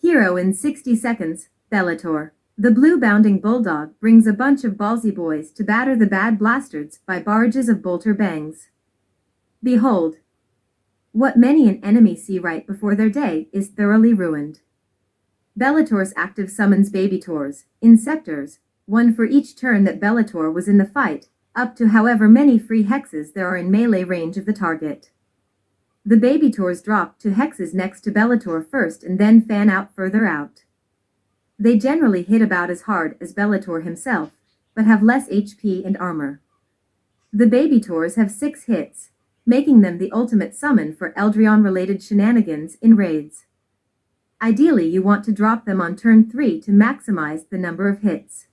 Hero in 60 seconds, Bellator. The blue-bounding bulldog brings a bunch of ballsy boys to batter the bad bastards by barrages of bolter bangs. Behold, what many an enemy see right before their day is thoroughly ruined. Bellator's active summons babytors, in sectors, one for each turn that Bellator was in the fight, up to however many free hexes there are in melee range of the target. The babytors drop to hexes next to Bellator first and then fan out further out. They generally hit about as hard as Bellator himself, but have less HP and armor. The babytors have 6 hits, making them the ultimate summon for Eldrion-related shenanigans in raids. Ideally, you want to drop them on turn 3 to maximize the number of hits.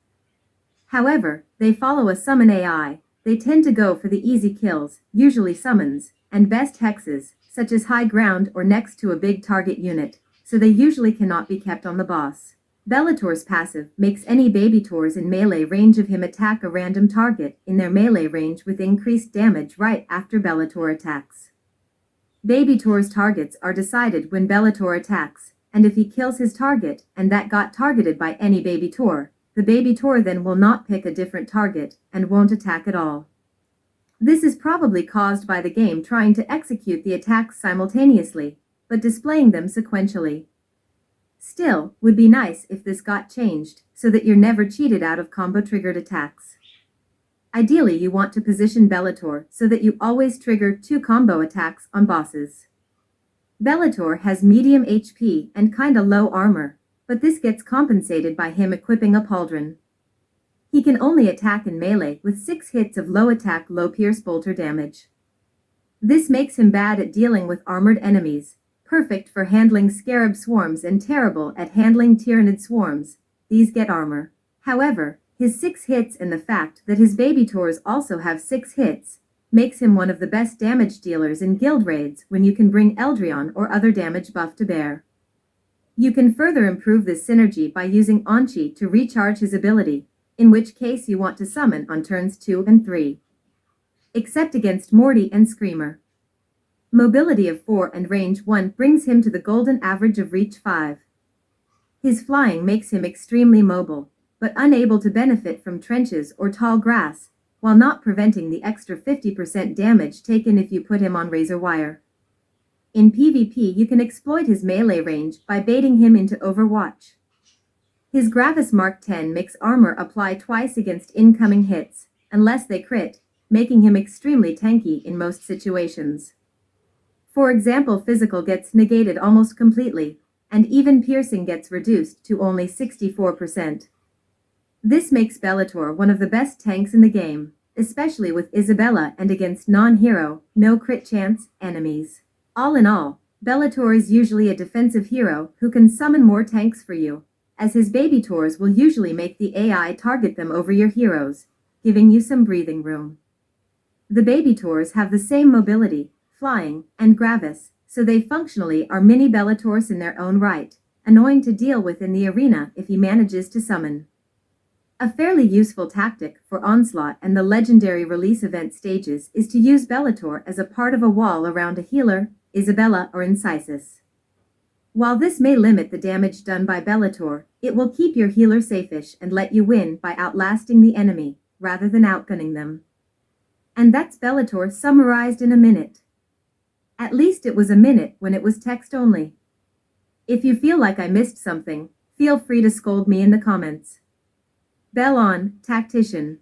However, they follow a summon AI. They tend to go for the easy kills, usually summons, and best hexes, such as high ground or next to a big target unit, so they usually cannot be kept on the boss. Bellator's passive makes any babytors in melee range of him attack a random target in their melee range with increased damage right after Bellator attacks. Babytor's targets are decided when Bellator attacks, and if he kills his target and that got targeted by any babytor, the babytor then will not pick a different target and won't attack at all. This is probably caused by the game trying to execute the attacks simultaneously, but displaying them sequentially. Still, would be nice if this got changed, so that you're never cheated out of combo-triggered attacks. Ideally, you want to position Bellator so that you always trigger 2 combo attacks on bosses. Bellator has medium HP and kinda low armor, but this gets compensated by him equipping a pauldron. He can only attack in melee with 6 hits of low attack, low pierce bolter damage. This makes him bad at dealing with armored enemies, perfect for handling scarab swarms and terrible at handling tyrannid swarms. These get armor. However, his 6 hits and the fact that his babytors also have 6 hits makes him one of the best damage dealers in guild raids when you can bring Eldrion or other damage buff to bear. You can further improve this synergy by using Anchi to recharge his ability, in which case you want to summon on turns 2 and 3. Except against Morty and Screamer. Mobility of 4 and range 1 brings him to the golden average of reach 5. His flying makes him extremely mobile, but unable to benefit from trenches or tall grass, while not preventing the extra 50% damage taken if you put him on razor wire. In PvP, you can exploit his melee range by baiting him into Overwatch. His Gravis Mark 10 makes armor apply twice against incoming hits, unless they crit, making him extremely tanky in most situations. For example, physical gets negated almost completely, and even piercing gets reduced to only 64%. This makes Bellator one of the best tanks in the game, especially with Isabella and against non-hero, no crit chance enemies. All in all, Bellator is usually a defensive hero who can summon more tanks for you, as his babytors will usually make the AI target them over your heroes, giving you some breathing room. The babytors have the same mobility, flying, and gravis, so they functionally are mini Bellators in their own right, annoying to deal with in the arena if he manages to summon. A fairly useful tactic for Onslaught and the legendary release event stages is to use Bellator as a part of a wall around a healer, Isabella or Incisus. While this may limit the damage done by Bellator, it will keep your healer safe-ish and let you win by outlasting the enemy, rather than outgunning them. And that's Bellator summarized in a minute. At least it was a minute when it was text only. If you feel like I missed something, feel free to scold me in the comments. Bell on, Tactician.